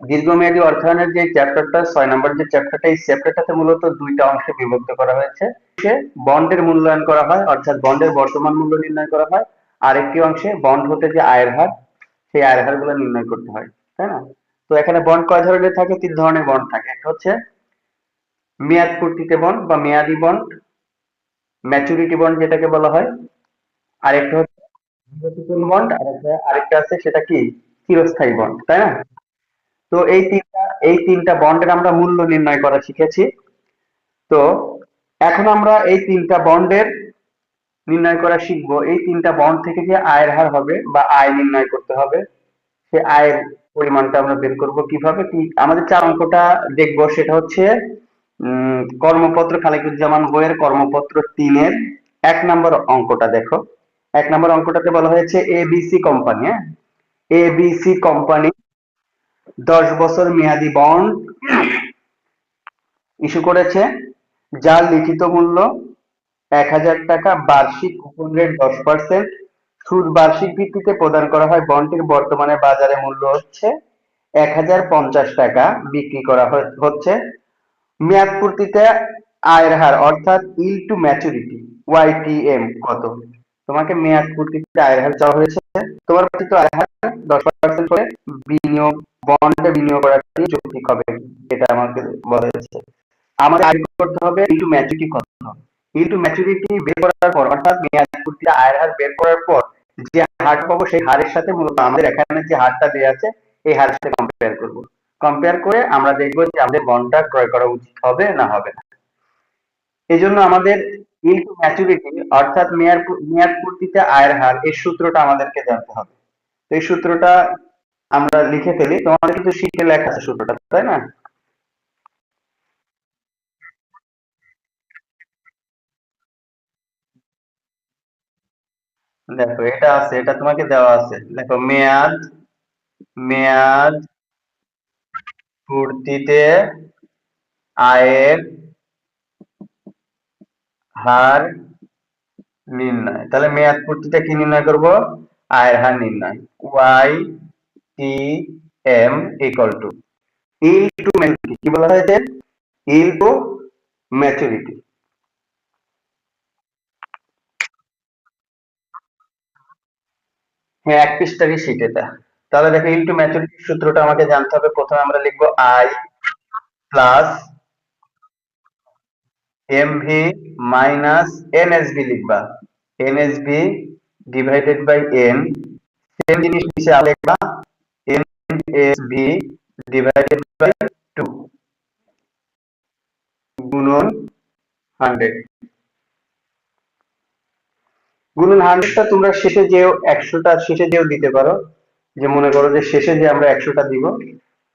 দীর্ঘমেয়াদী অর্থায়নের যে চ্যাপ্টারটা 6 নম্বর যে চ্যাপ্টারটা, এই চ্যাপ্টারটাতে মূলত দুইটা অংশে বিভক্ত করা হয়েছে। বন্ডের মূল্যায়ন করা হয়, অর্থাৎ বন্ডের বর্তমান মূল্য নির্ণয় করা হয়। আরেকটি অংশে বন্ড হতে যে আয়ের হার, সেই আয়ের হার গুলো নির্ণয় করতে হয়, তাই না? তো এখানে বন্ড কয় ধরনের থাকে? 3 ধরনের বন্ড থাকে। একটা হচ্ছে মেয়াদ পূর্তিতে বন্ড বা মেয়াদি বন্ড, ম্যাচুরিটি বন্ড যেটাকে বলা হয়। আরেকটা হচ্ছে বন্ড, আরেকটা আছে সেটা কি চিরস্থায়ী বন্ড, তাই না? তো এই তিনটা বন্ডের আমরা মূল্য নির্ণয় করা শিখেছি। তো এখন আমরা এই তিনটা বন্ডের নির্ণয় করা শিখবো। এই তিনটা বন্ড থেকে যে আয়ের হার হবে বা আয় নির্ণয় করতে হবে, সে আয়ের পরিমাণটা আমরা বের করব কিভাবে। কি আমাদের 4 অঙ্কটা দেখবো, সেটা হচ্ছে কর্মপত্র খালিকুজ্জামান বইয়ের কর্মপত্র 3-এর 1 নম্বর অঙ্কটা দেখো। 1 নম্বর অঙ্কটাতে বলা হয়েছে এবিসি কোম্পানি, হ্যাঁ, এবিসি কোম্পানি 10 বছর মেয়াদি বন্ড ইস্যু করেছে, যার লিখিত মূল্য 1,000 টাকা, বার্ষিক কুপন রেট 10%, সুদ বার্ষিক ভিত্তিতে প্রদান করা হয়। বন্ডটির বর্তমানে বাজারে মূল্য হচ্ছে 1,050 টাকা, বিক্রি করা হচ্ছে। মেয়াদ পূর্তিতে আয়ের হার অর্থাৎ ইল টু ম্যাচুরিটি ওয়াইটিএম কত? তোমাকে মেয়াদ পূর্তিতে আয়ের হার চাওয়া হয়েছে। তোমার প্রতি আয়ের হার 10% করে বিনিয়োগ, বন্ডে বিনিয়োগ করা যৌক্তিক হবে, এটা আমাকে বলা হয়েছে। আমাদের আয় করতে হবে ইনটু ম্যাচুরিটি কত। ইনটু ম্যাচুরিটি বের করার পর, অর্থাৎ মেয়াদ পূর্তিতে আয়ের হার বের করার পর যে হার পাবো, সেই হারের সাথে মূলত আমাদের এখানে যে হারটা দেওয়া আছে এই হারের সাথে কম্পেয়ার করব। কম্পেয়ার করে আমরা দেখবো যে আমাদের বন্ডটা ক্রয় করা উচিত হবে না হবে না। এই জন্য আমাদের ইনটু ম্যাচুরিটি অর্থাৎ মেয়াদ পূর্তিতে আয়ের হার, এই সূত্রটা আমাদেরকে জানতে হবে। তো এই সূত্রটা আমরা লিখে ফেলি। তোমাদের কিন্তু শিটে লেখা আছে সূত্রটা, তাই না? দেখো এটা আছে, এটা তোমাকে দেওয়া আছে। দেখো মেয়াদ মেয়াদ পূর্তিতে আয়ের হার নির্ণয়। তাহলে মেয়াদ পূর্তিতে কি নির্ণয় করব? আয়ের হার নির্ণয়। Y T M equal to yield to maturity. কি বলা হয়েছে? Yield to maturity. হ্যাঁ, 1 পৃষ্ঠারই শীট এটা। তাহলে দেখো ইল টু ম্যাচুরিটির সূত্রটা আমাকে জানতে হবে। প্রথমে আমরা লিখবো I plus MV minus NSB লিখবা। NSB divided by N, same জিনিস নিচে লিখবা এনএসবি ডিভাইডেড বাই 2 গুণন 100। গুণন 100টা তোমরা শেষে যেও 100টা শেষে যেও দিতে পারো। যে মনে করো যে শেষে যে আমরা 100টা দিব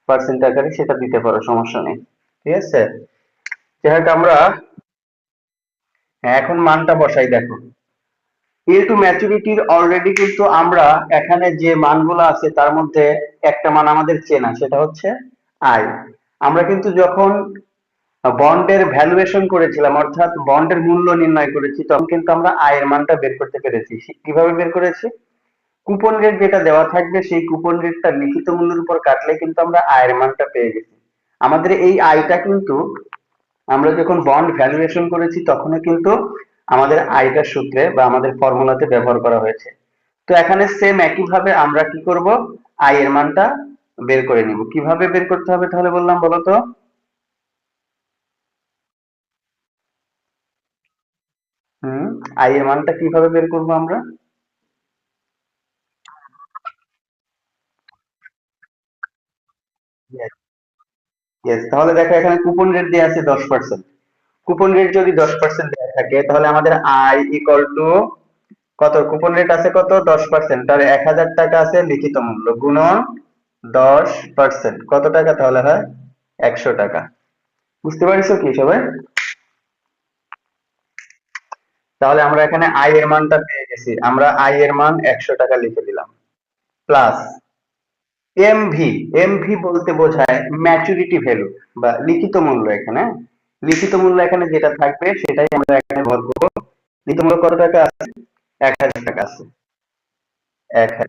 পার্সেন্ট আকারে, সেটা দিতে পারো, সমস্যা নেই। ঠিক আছে, যাই হোক আমরা এখন মানটা বসাই। দেখো ইল টু ম্যাচুরিটির অলরেডি কিন্তু আমরা এখানে যে মানগুলো আছে তার মধ্যে একটা মান আমাদের চেনা, সেটা হচ্ছে আই। আমরা কিন্তু যখন বন্ডের ভ্যালুয়েশন করেছিলাম, অর্থাৎ বন্ডের মূল্য নির্ণয় করেছি, তখন কিন্তু আমরা আয়ের মানটা বের করতে পেরেছি। কিভাবে বের করেছি? কুপন রেট যেটা দেওয়া থাকবে, সেই কুপন রেটটা লিখিত মূল্যের উপর কাটলে কিন্তু আমরা আয়ের মানটা পেয়ে গেছি। আমাদের এই আয়টা কিন্তু আমরা যখন বন্ড ভ্যালুয়েশন করেছি তখনও কিন্তু আমাদের আয়টার সূত্রে বা আমাদের ফর্মুলাতে ব্যবহার করা হয়েছে। তো এখানে সেম একইভাবে আমরা কি করব? আয়ের মানটা বের করে নিব। কিভাবে বের করতে হবে তাহলে বললাম, বলো তো? হুম, আয়ের মানটা কিভাবে বের করব আমরা? Yes, yes. তাহলে দেখো এখানে কুপন রেট দেওয়া আছে 10%। কুপন রেট যদি 10% দেওয়া থাকে, তাহলে আমাদের আই ইকুয়াল টু কত? কুপন রেট আছে কত? 10%। তাহলে 1,000 টাকা আছে লিখিত মূল্য, গুণন 10%, কত টাকা তাহলে হয়? 100 টাকা। বুঝতে পারছো কি সবাই? তাহলে আমরা এখানে আই এর মানটা পেয়ে গেছি। আমরা আই এর মান 100 টাকা লিখে দিলাম। Plus MV. এমভি বলতে বোঝায় ম্যাচুরিটি ভ্যালু বা লিখিত মূল্য। এখানে লিখিত মূল্য এখানে যেটা থাকবে সেটাই আমরা এখানে ভর করবো। লিখিত মূল্য কত টাকা আছে? 1,000 টাকা আছে। 1,000।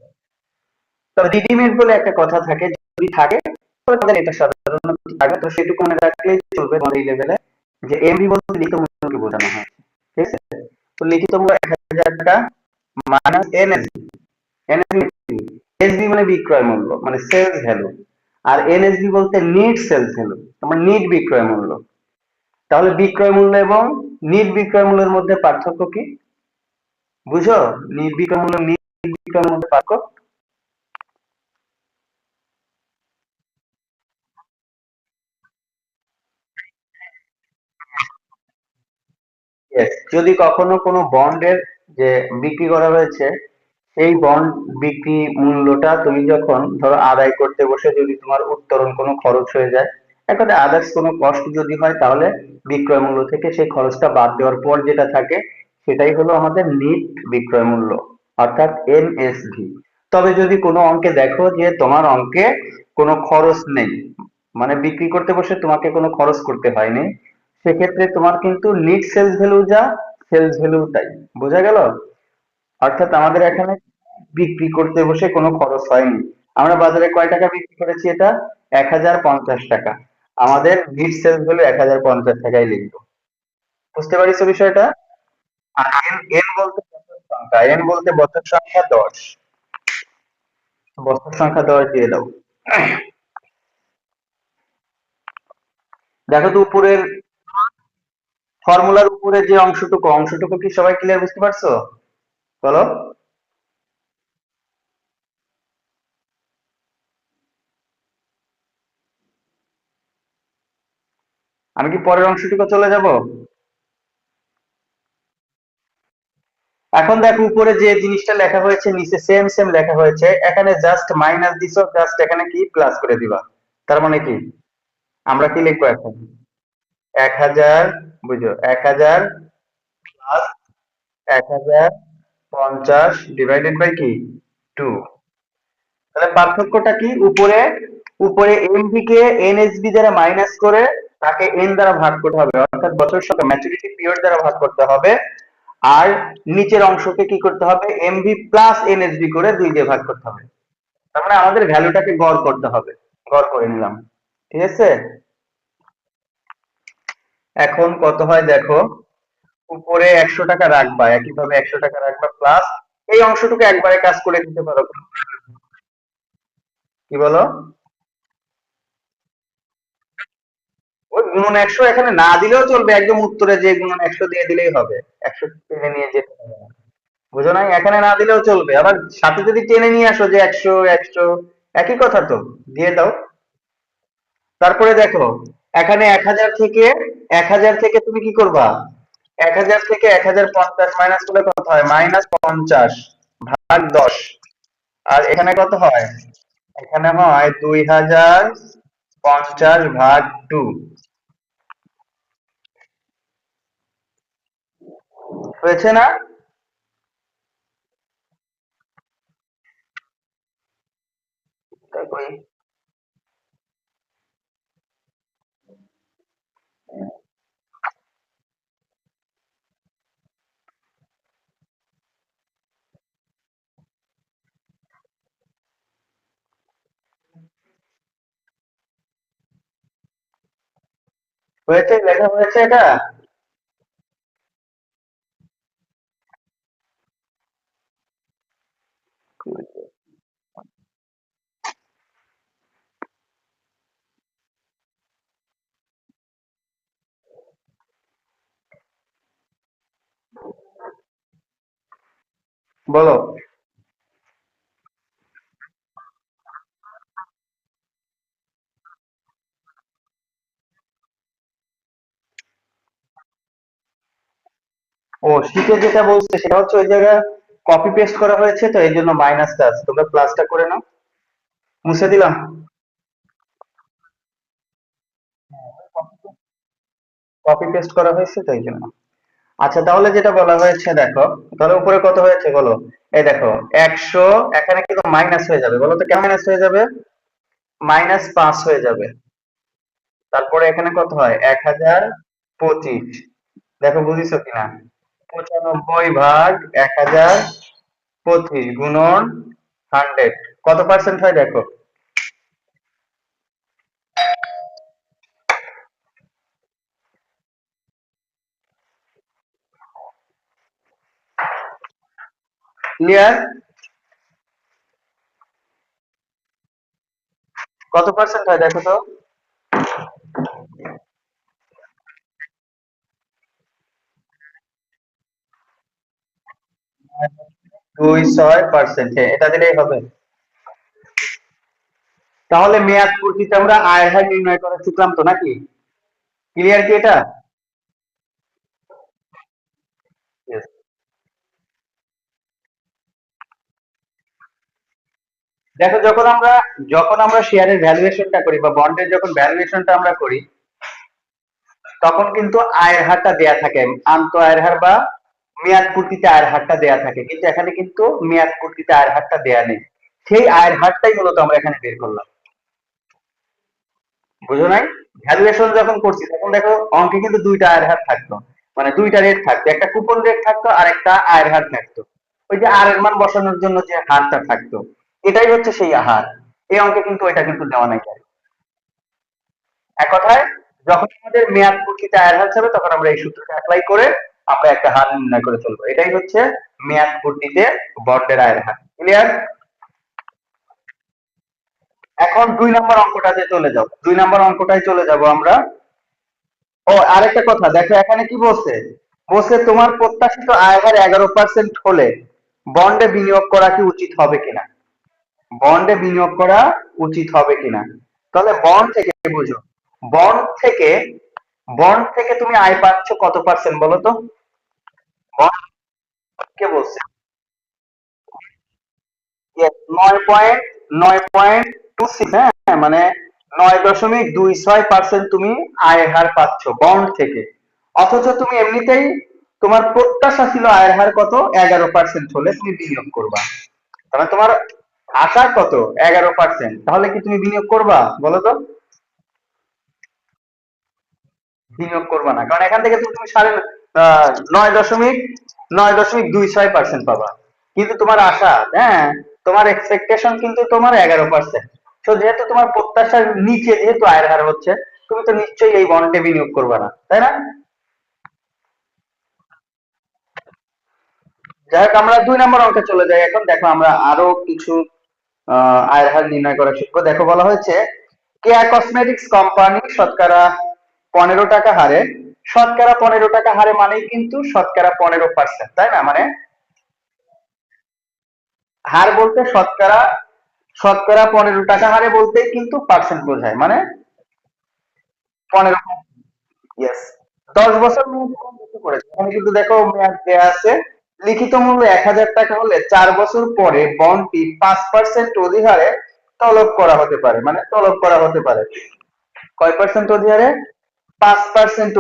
তবে রিডিমেড বলে একটা কথা থাকে, যদি থাকে এটা সাধারণত থাকে, তো সেটুকু মনে রাখলেই চলবে আমাদের এই লেভেলে, যে এমভি বলতে লিখিত মূল্যকে বোঝানো হয়। ঠিক আছে? তো লিখিত মূল্য 1000 টাকা মাইনাস এনএসবি। এনএসবি এসবি মানে বিক্রয় মূল্য, মানে সেলস ভ্যালু। আর এনএসবি বলতে নিট সেলস ভ্যালু, মানে নিট বিক্রয় মূল্য। তাহলে বিক্রয় মূল্য এবং নিট বিক্রয় মূল্যের মধ্যে পার্থক্য কি বুঝো? নিট বিক্রয় মূল্য নিট বিক্রয় মূল্যের মধ্যে পার্থক্য। Yes, যদি কখনো কোনো বন্ডের যে বিক্রি করা হয়েছে, সেই বন্ড বিক্রি মূল্যটা তুমি যখন ধরো আদায় করতে বসে যদি তোমার উত্তোলন কোনো খরচ হয়ে যায়, একটা আদার্স কোনো কষ্ট যদি হয়, তাহলে বিক্রয় মূল্য থেকে সেই খরচটা বাদ দেওয়ার পর যেটা থাকে সেটাই হলো আমাদের নিট বিক্রয় মূল্য, অর্থাৎ এনএসভি। তবে যদি কোনো অঙ্কে দেখো যে তোমার অঙ্কে কোনো খরচ নেই, মানে বিক্রি করতে বসে তোমাকে কোনো খরচ করতে হয়নি, সেক্ষেত্রে তোমার কিন্তু নিট সেলস ভ্যালু যা, সেলস ভ্যালু তাই। বোঝা গেল? অর্থাৎ আমাদের এখানে বিক্রি করতে বসে কোনো খরচ হয়নি। আমরা বাজারে কয় টাকা বিক্রি করেছি এটা? 1050 টাকা। আমাদের নিট সেলস ভ্যালু 1050 টাকাই লিখবো। বুঝতে পারিস বিষয়টা? আর এন এন বলতে বছর সংখ্যা, এন বলতে বছর সংখ্যা 10। বছর সংখ্যা 10 দিয়ে দাও। দেখো তো উপরের ফর্মুলার উপরে যে অংশটুকু, অংশটুকু কি সবাই ক্লিয়ার বুঝতে পারছো? বলো। আমি কি পরের অংশটুকু চলে যাব? এখন দেখো উপরে যে জিনিসটা লেখা হয়েছে নিচে সেম সেম লেখা হয়েছে, এখানে জাস্ট মাইনাস দিছো, জাস্ট এখানে কি প্লাস করে দিবা। তার মানে কি আমরা কি লিখবো এখন? 1000, বুঝো, 1000 প্লাস 1050 ডিভাইডেড বাই কি 2। তাহলে পার্থক্যটা কি? উপরে উপরে এমভি কে এনএসবি দ্বারা মাইনাস করে তাকে এন দ্বারা ভাগ করতে হবে, অর্থাৎ বছর সংখ্যা ম্যাচুরিটি পিরিয়ড দ্বারা ভাগ করতে হবে। আর নিচের অংশকে কি করতে হবে? এমভি প্লাস এনএসবি করে 2 দিয়ে ভাগ করতে হবে। তার মানে আমাদের ভ্যালুটাকে গড় করতে হবে। গড় করে নিলাম। ঠিক আছে? এখন কত হয় দেখো, উপরে 100 টাকা রাখবা, একইভাবে 100 টাকা রাখবা প্লাস এই অংশটুকু একবারে কাজ করে দিতে পারো। কি বলো? ওই গুণন 100 এখানে না দিলেও চলবে, একদম উত্তরে যে গুণন 100 দিয়ে দিলেই হবে। 100 টেনে নিয়ে যেতে হবে না। বুঝো নাই? এখানে না দিলেও চলবে, আবার সাথে যদি টেনে নিয়ে আসো যে 100 100, একই কথা তো, দিয়ে দাও। তারপরে দেখো এখানে 1000 থেকে তুমি কি করবা? 1000 থেকে 1050 মাইনাস করলে কত হয়? -50 ভাগ 10। আর এখানে কত হয়? এখানে হয় 2050 ভাগ 2। হয়েছে না? তারপরে হয়েছে, লেখা হয়েছে এটা। বলো। ও শীটে যেটা বলছে সেটা হচ্ছে ওই জায়গায় কপি পেস্ট করা হয়েছে, তো এই জন্য মাইনাসটা আছে, তোমরা প্লাসটা করে নাও। মুছে দিলাম। কপি পেস্ট করা হয়েছে তো এই জন্য। আচ্ছা তাহলে যেটা বলা হয়েছে দেখো, তাহলে উপরে কত হয়েছে বলো? এই দেখো 100, এখানে কিন্তু মাইনাস হয়ে যাবে, বলো তো কেন মাইনাস হয়ে যাবে? -5 হয়ে যাবে। তারপরে এখানে কত হয়? 1025। দেখো বুঝিছো কিনা? 95 ভাগ 1025 গুণন 100 কত পার্সেন্ট হয় দেখো? ক্লিয়ার? কত পার্সেন্ট হয় দেখো তো? 2.6%, এটা দিলেই হবে। তাহলে মেয়াদ পূর্তিতে আমরা আয়ের হার নির্ণয় করা শিখলাম তো নাকি? ক্লিয়ার কি এটা? Yes. দেখো, যখন আমরা শেয়ারের ভ্যালুয়েশনটা করি বা বন্ডের যখন ভ্যালুয়েশনটা আমরা করি, তখন কিন্তু আয়ের হারটা দেয়া থাকে, আন্ত আয়ের হার বা মেয়াদ পূর্তিতে আয়ের হারটা দেয়া থাকে, কিন্তু এখানে কিন্তু মেয়াদ পূর্তিতে আয়ের হারটা দেয়া নেই। সেই আয়ের হারটাই মূলত আমরা এখানে বের করলাম। বুঝো নাই? ভ্যালুয়েশন যখন করছি তখন দেখো অঙ্কে কিন্তু দুইটা আয়ের হার থাকতো, মানে দুইটা রেট থাকতো, একটা কুপন রেট থাকতো আর একটা আয়ের হার থাকতো। ওই যে আর এর মান বসানোর জন্য যে হারটা থাকতো, এটাই হচ্ছে সেই হার। এই অঙ্কে কিন্তু এটা কিন্তু দেওয়া নাই। এক কথায়, যখন আমাদের মেয়াদ পূর্তিতে আয়ের হার হবে তখন আমরা এই সূত্রটা অ্যাপ্লাই করে আমরা একটা হার নির্ণয় করে ফেলবো। এটাই হচ্ছে মেয়াদ পূর্তিতে বন্ডের আয়ের হার। ক্লিয়ার? এখন 2 নম্বর অঙ্কটাতে চলে যাও, 2 নম্বর অঙ্কটায় চলে যাব আমরা। ও আরেকটা কথা দেখো, এখানে কি বলছে, বলছে তোমার প্রত্যাশিত আয় হার 11% হলে বন্ডে বিনিয়োগ করা কি উচিত হবে কিনা। বন্ডে বিনিয়োগ করা উচিত হবে কিনা। তাহলে বন্ড থেকে বুঝো, বন্ড থেকে বন্ড থেকে তুমি আয় পাচ্ছ কত পার্সেন্ট বলো তো? বন্ড কে বলছে? 9.26, হ্যাঁ, মানে 9.26% তুমি আয়ের হার পাচ্ছ বন্ড থেকে। অথচ তুমি এমনিতেই তোমার প্রত্যাশা ছিল আয়ের হার কত, 11% হলে তুমি বিনিয়োগ করবা। তাহলে তোমার আশা কত, 11%, তাহলে কি তুমি বিনিয়োগ করবা বলো তো? বিনিয়োগ করবা না, কারণ এখান থেকে তুমি 9.26% পাবা। কিন্তু তোমার আশা, হ্যাঁ, তোমার এক্সপেকটেশন কিন্তু তোমার 11%। তো যেহেতু তোমার প্রত্যাশার নিচে যেহেতু আয়ের হার হচ্ছে, তুমি তো নিশ্চয়ই এই বন্ডে বিনিয়োগ করবে না, তাই না? যাই হোক, আমরা 2 নম্বর অঙ্কে চলে যাই। এখন দেখো আমরা আরো কিছু আয়ের হার নির্ণয় করা শিখবো। দেখো বলা হয়েছে কেয়া কসমেটিক্স কোম্পানি শতকরা 15 টাকা হারে, শতকরা 15 টাকা হারে মানেই কিন্তু শতকরা 15%, তাই না? মানে হার বলতে শতকরা, শতকরা 15 টাকা হারে বলতেই কিন্তু পার্সেন্ট বোঝায়, মানে 15। ইয়েস। 10 বছর মেয়াদি বন্ড ইস্যু করেছে, এখানে কিন্তু দেখো মেয়াদ দেয়া আছে, লিখিত মূল্য 1000 টাকা হলে 4 বছর পরে বন্ডটি 5% অধিহারে তলব করা হতে পারে, মানে তলব করা হতে পারে। কয় পার্সেন্ট অধিহারে? 5%।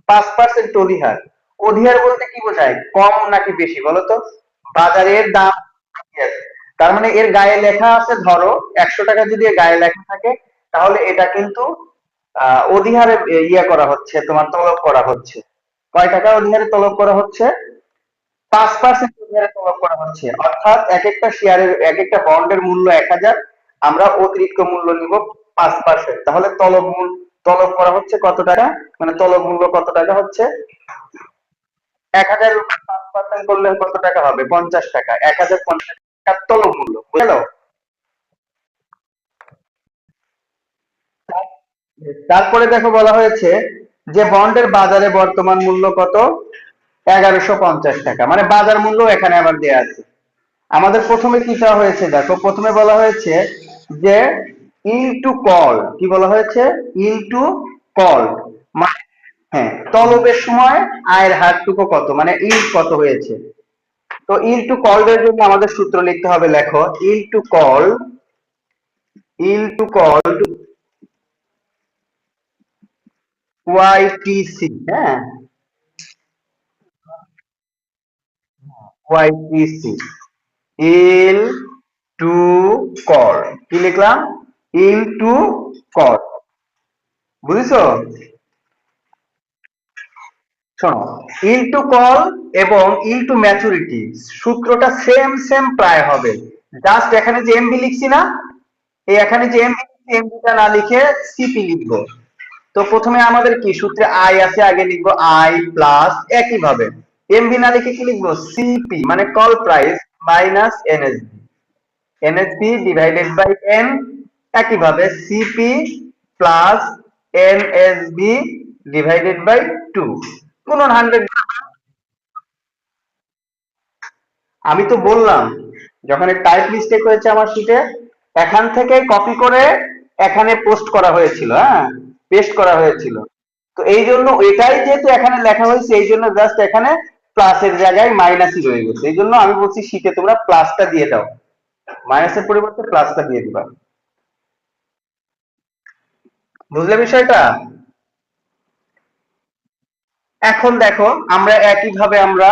5% অধিহার। অধিহার বলতে কি বোঝায়, কম নাকি বেশি বলো তো? বাজারের দাম। Yes. তার মানে এর গায়ে লেখা আছে, ধরো 100 টাকা যদি এর গায়ে লেখা থাকে, তাহলে এটা কিন্তু অধিহারে ইয়ে করা হচ্ছে, তোমার তলব করা হচ্ছে। কয় টাকা অধিহারে তলব করা হচ্ছে? 5% অধিহারে তলব করা হচ্ছে। অর্থাৎ এক একটা শেয়ারের, এক একটা বন্ডের মূল্য 1000, আমরা অতিরিক্ত মূল্য নিব 5%। তাহলে তলব করা হচ্ছে কত টাকা, মানে তলব মূল্য কত টাকা হচ্ছে? 1000 5% করলে কত টাকা হবে? 50 টাকা। 1050 টাকা তলব মূল্য, বুঝলো? তারপরে দেখো বলা হয়েছে যে বন্ডের বাজারে বর্তমান মূল্য কত, 1150 টাকা, মানে বাজার মূল্য এখানে আবার দেয়া আছে। আমাদের প্রথমে কি চাওয়া হয়েছে, দেখো প্রথমে বলা হয়েছে যে ইনটু কল, কি বলা হয়েছে? ইনটু কল, মানে হ্যাঁ, তলবের সময় আয়ের হারটুকু কত, মানে ইল্ড কত হয়েছে। তো ইনটু কল এর জন্য আমাদের সূত্র লিখতে হবে, লেখো ইনটু কল, ইনটু কল ওয়াইটিসি, হ্যাঁ, ওয়াইটিসি ইল টু কর, কি লিখলাম? ইল টু কর, বুঝেছো? শোনো, ইল টু কল এবং ইল টু ম্যাচুরিটি সূত্রটা সেম সেম প্রায় হবে। জাস্ট এখানে যে এমবি লিখছি না, এই এখানে যে এমবি, এমবিটা না লিখে সিপি লিখবো। তো প্রথমে আমাদের কি সূত্রে আই আছে, আগে লিখবো আই প্লাস, একইভাবে এমবি না লিখে কি লিখবো? সিপি, মানে call price minus NSB, NSP divided by N, একইভাবে CP plus NSB divided by 2 গুণন 100। আমি তো বললাম যখন টাইপ মিস্টেক হয়েছে আমার শিটে, এখান থেকে কপি করে এখানে পোস্ট করা হয়েছিল, হ্যাঁ, পেস্ট করা হয়েছিল। তো এই জন্য এটাই যেহেতু এখানে লেখা হয়েছে, এই জন্য জাস্ট এখানে প্লাসের জায়গায় মাইনাসই রয়ে গেছে। এই জন্য আমি বলছি শিটে তোমরা প্লাসটা দিয়ে দাও, মাইনাসের পরিবর্তে প্লাসটা দিয়ে দিবা। বুঝলে বিষয়টা? এখন দেখো আমরা একইভাবে আমরা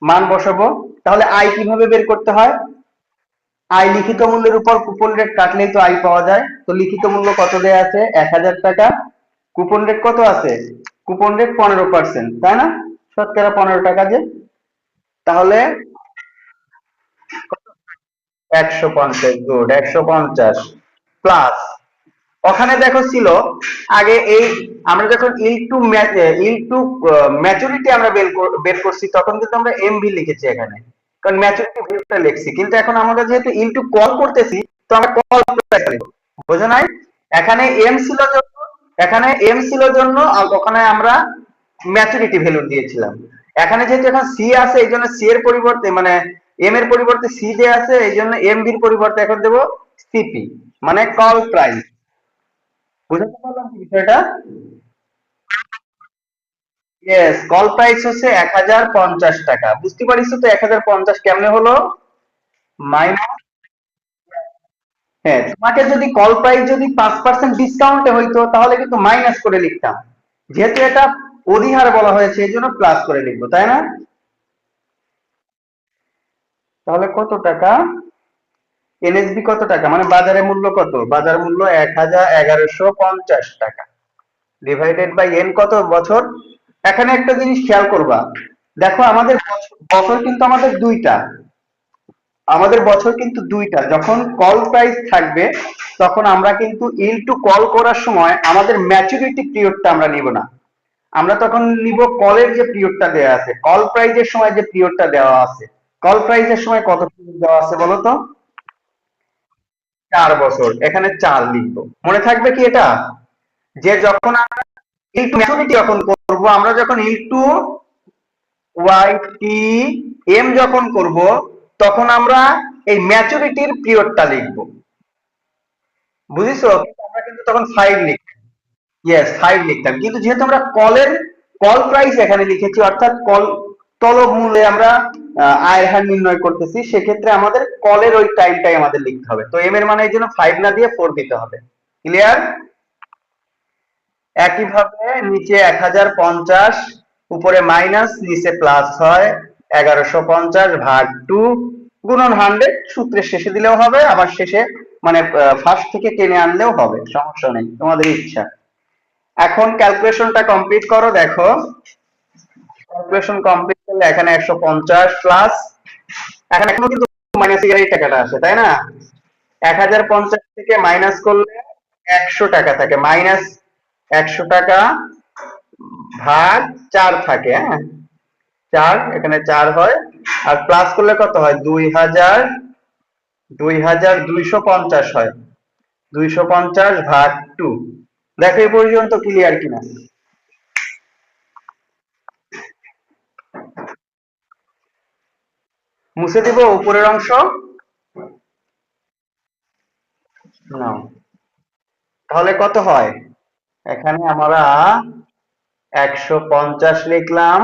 মান বসাবো। তাহলে আই কিভাবে বের করতে হয়? আই লিখিত মূল্যের উপর কুপন রেট কাটলেই তো আই পাওয়া যায়। তো লিখিত মূল্য কত দেয়া আছে? 1000 টাকা। কুপন রেট কত আছে? কুপন রেট 15%, তাই না? শতকরা 15 টাকা যে। তাহলে 150, গুড, 150 প্লাস, ওখানে দেখো ছিল আগে এই আমরা যখন ইনটু ম্যাচুরিটি আমরা বের করছি, তখন কিন্তু আমরা এমভি লিখেছি এখানে, কারণ ম্যাচুরিটি ভ্যালুটা লিখছি। কিন্তু এখন আমরা যেহেতু ইনটু কল করতেছি, তো আমরা কল প্রাইস লিখব। বোঝো নাই? এখানে এম ছিল জন্য, এখানে এম ছিল জন্য ওখানে আমরা ম্যাচুরিটি ভ্যালু দিয়েছিলাম। এখানে যেহেতু এখন সি আছে, এই জন্য সি এর পরিবর্তে মানে এম এর পরিবর্তে সি দেয়া আছে, এই জন্য এমভি এর পরিবর্তে এখন দেব সিপি, মানে কল প্রাইস। বুঝতে পারলাম কি বিষয়টা? ইয়েস, কল প্রাইস হচ্ছে 1050 টাকা। বুঝতে পারিস তো 1050 কেমনে হলো? মাইনাস, হ্যাঁ, তোমাকে যদি কল প্রাইস যদি 5% ডিসকাউন্টে হইতো তাহলে কিন্তু মাইনাস করে লিখতাম। যেহেতু এটা অধিহার বলা হয়েছে এই জন্য প্লাস করে লিখবো, তাই না? তাহলে কত টাকা? এনএসবি কত টাকা, মানে বাজারে মূল্য কত? বাজার মূল্য 1150 টাকা ডিভাইডেড বাই এন কত বছর। এখানে একটা জিনিস খেয়াল করবা, দেখো আমাদের বছর কিন্তু আমাদের দুইটা, আমাদের বছর কিন্তু দুইটা। যখন কল প্রাইস থাকবে তখন আমরা কিন্তু ইনটু কল করার সময় আমাদের ম্যাচুরিটি পিরিয়ডটা আমরা নিব না, আমরা তখন নিব কলের যে পিরিয়ডটা দেওয়া আছে, কল প্রাইজের সময় যে পিরিয়ডটা দেওয়া আছে। কল প্রাইজের সময় কত পিরিয়ড দেওয়া আছে বলো তো? 4 বছর, এখানে 4 লিখবো। মনে থাকবে কি এটা? যে যখন আমরা ইনটু ম্যাচুরিটি যখন করব, আমরা যখন ইনটু ওয়াই টি এম যখন করব, তখন আমরা এই ম্যাচুরিটির পিরিয়ডটা লিখব। বুঝিছো? আমরা কিন্তু তখন 5 লিখতাম। ইয়েস, 5 লিখতাম, কিন্তু যেহেতু আমরা কল প্রাইস এখানে লিখেছি, অর্থাৎ কল তলব মূল্যে আমরা আয়ের হার নির্ণয় করতেছি, সেক্ষেত্রে আমাদের কলের ওই টাইমটাই আমাদের লিখতে হবে। তো এম এর মানে এই জন্য 5 না দিয়ে 4 দিতে হবে। ক্লিয়ার? একইভাবে নিচে 1050, উপরে মাইনাস, নিচে প্লাস হয় 1150 ভাগ 2 গুণন 100, সূত্রের শেষে দিলেও হবে, আবার শেষে মানে ফার্স্ট থেকে টেনে আনলেও হবে, সমস্যা নেই, তোমাদের ইচ্ছা। এখন ক্যালকুলেশনটা কমপ্লিট করো, দেখো ক্যালকুলেশন কমপ্লিট করলে এখানে 150 প্লাস, এখানে এখনো কিন্তু মাইনাস এর টাকাটা আছে, তাই না? 1050 থেকে মাইনাস করলে 100 টাকা থাকে, মাইনাস 100 টাকা ভাগ 4 থাকে, হ্যাঁ, 4, এখানে 4 হয়। আর প্লাস করলে কত হয়? 2250 হয়, 250 ভাগ 2। দেখো এই পর্যন্ত ক্লিয়ার কিনা? মুছে দিব উপরের অংশ নাও। তাহলে কত হয়? এখানে আমরা 150 লিখলাম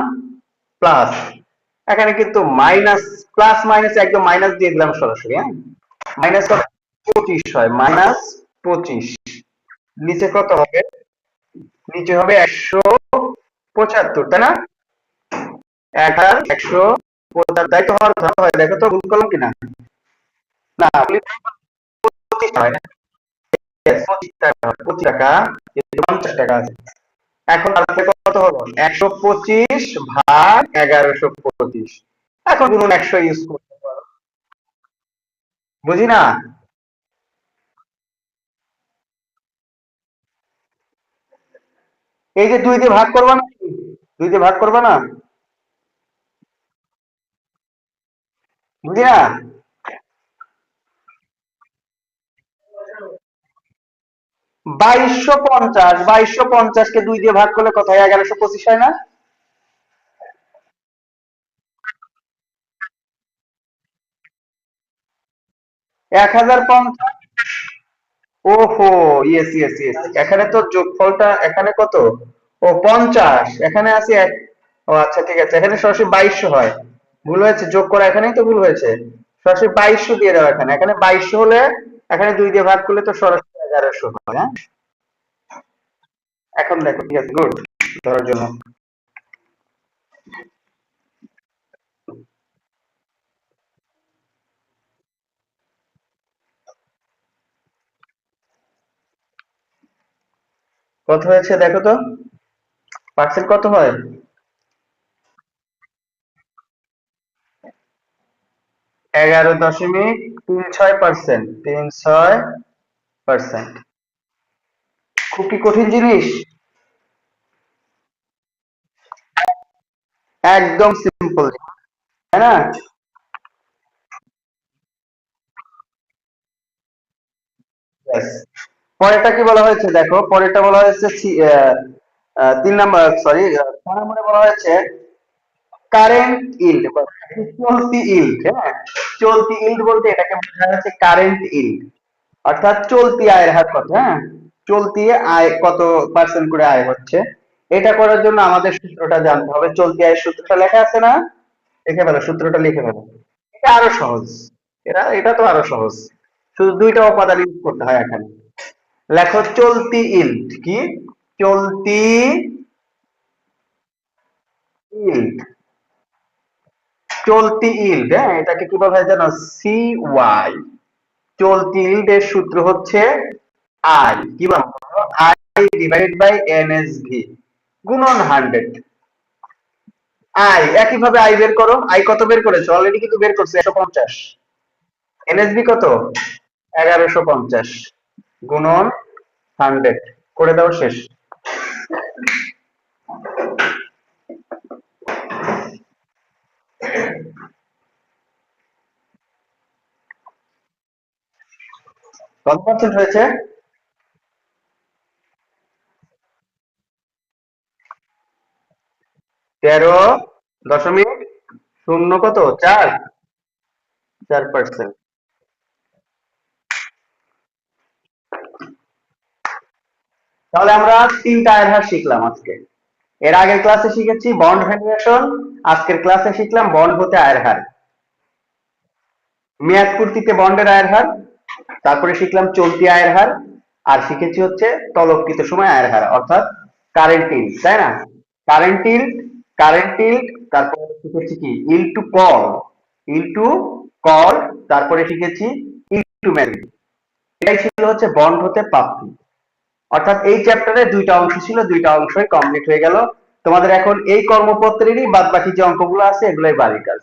প্লাস, এখানে কিন্তু মাইনাস, প্লাস মাইনাস একদম মাইনাস দিয়ে দিলাম সরাসরি, হ্যাঁ, মাইনাস 25 হয়, -25। নিচে কত হবে? নিচে হবে 175, তাই না? 1175, তাই তো হওয়ার কথা হয়। দেখো তো ভুল করলাম কিনা? না, 25 হয় না, 25 টাকা, 25 টাকা, 50 টাকা আছে। এখন তাহলে কত হলো? 125 ভাগ 1125। এখন গুণন 100 ইউজ করতে পারো। বুঝি না? এই যে 2 দিয়ে ভাগ করবা না, 2 দিয়ে ভাগ করবা না, বুঝিনা? 2250 কে 2 দিয়ে ভাগ করলে কত হয়? 1125 হয় না? 1050। ওহো, ইয়েস ইয়েস ইয়েস, এখানে তো যোগফলটা এখানে কত? ও 50, এখানে আছে এক। ও আচ্ছা ঠিক আছে, এখানে সরাসরি 2200 হয়। ভুল হয়েছে, যোগ করা এখানেই তো ভুল হয়েছে। সরাসরি 2200 দিয়ে দাও, এখানে এখানে 2200 হলে এখানে 2 দিয়ে ভাগ করলে তো সরাসরি 1100 হয়। হ্যাঁ, এখন দেখো, ঠিক আছে, গুড ধরার জন্য। কত হয়েছে দেখো তো, পার্সেন্ট কত হয়? 11.36%। 36%। খুব কি কঠিন জিনিস? একদম সিম্পল, তাই না? Yes. পরেরটা কি বলা হয়েছে দেখো, পরেরটা বলা হয়েছে 3 নম্বর, সরি, 6 নম্বরে বলা হয়েছে কারেন্ট ইল্ড, চলতি ইল্ড। হ্যাঁ, চলতি ইল্ড বলতে এটাকে বোঝানো হচ্ছে কারেন্ট ইল্ড, অর্থাৎ চলতি আয়ের হার কত। হ্যাঁ, চলতি আয় কত পার্সেন্ট করে আয় হচ্ছে, এটা করার জন্য আমাদের সূত্রটা জানতে হবে। চলতি আয়ের সূত্রটা লেখা আছে না? লিখে ফেলো, সূত্রটা লিখে ফেলো। এটা আরো সহজ, এটা তো আরো সহজ, শুধু দুইটা উপাদান ইউজ করতে হয় এখানে। লেখো চলতি ইল্ড কি? চলতি ইল্ড, চলতি ইল্ড, হ্যাঁ, এটাকে কি বলা হয় জানো? CY। চলতি ইল্ড এর সূত্র হচ্ছে আই, কি বলো? আই ডিভাইডেড বাই NSV গুণন 100। আই একইভাবে আই বের করো, আই কত বের করেছো? অলরেডি কিন্তু বের করছো 150। NSV কত? 1150 গুণন 100 করে দাও, শেষ। কত পার্সেন্ট হয়েছে? 13.0 কত, 4, 4%। তাহলে আমরা তিনটা আয়ের হার শিখলাম আজকে। এর আগের ক্লাসে শিখেছি বন্ড ভ্যালুয়েশন, আজকের ক্লাসে শিখলাম বন্ড হতে আয়ের হার, মেয়াদ পূর্তিতে বন্ডের আয়ের হার, তারপরে শিখলাম চলতি আয়ের হার, আর শিখেছি হচ্ছে তলবকৃত সময় আয়ের হার, অর্থাৎ কারেন্ট ইল্ড, তাই না? কারেন্ট ইল্ড, কারেন্ট ইল্ড, তারপরে শিখেছি কি yield to call, yield to call, তারপরে শিখেছি ইল্ড টু ম্যারি। এটাই ছিল হচ্ছে বন্ড হতে প্রাপ্তি। অর্থাৎ এই চ্যাপ্টারে দুইটা অংশ ছিল, দুইটা অংশই কমপ্লিট হয়ে গেল। তোমাদের এখন এই কর্মপত্রেরই বাদ বাকি যে অঙ্কগুলো আছে এগুলোই বাড়ির কাজ।